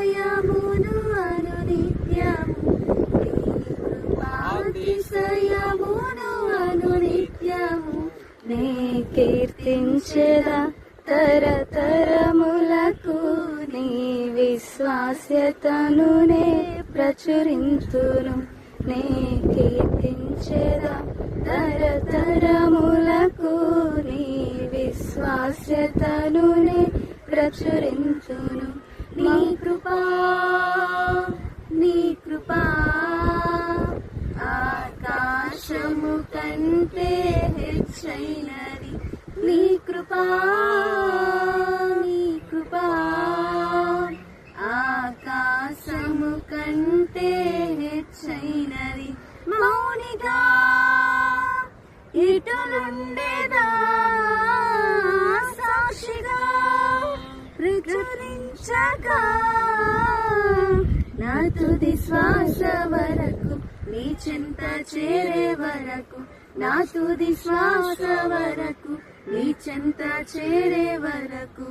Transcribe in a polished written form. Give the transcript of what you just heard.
అతిశయమును అనునిత్యము అతిశయమును అనునిత్యము నే కీర్తించెదా తరతరములకు నీ విశ్వాస్యతను నే ప్రచురింతును నే కీర్తించెదా తరతరములకు నీ విశ్వాస్యతను నే ప్రచురింతును నీ కృపా ఆకాశము కంటే హెచ్చైనది నీ కృపా ఆకాశము కంటే హెచ్చైనది మౌనిగా ఇటులుండేదా సాక్షిగా ప్రచురించగా నా తుది శ్వాస వరకు నీ చెంత చేరే వరకు నా తుది శ్వాస వరకు నీ చెంత చేరే వరకు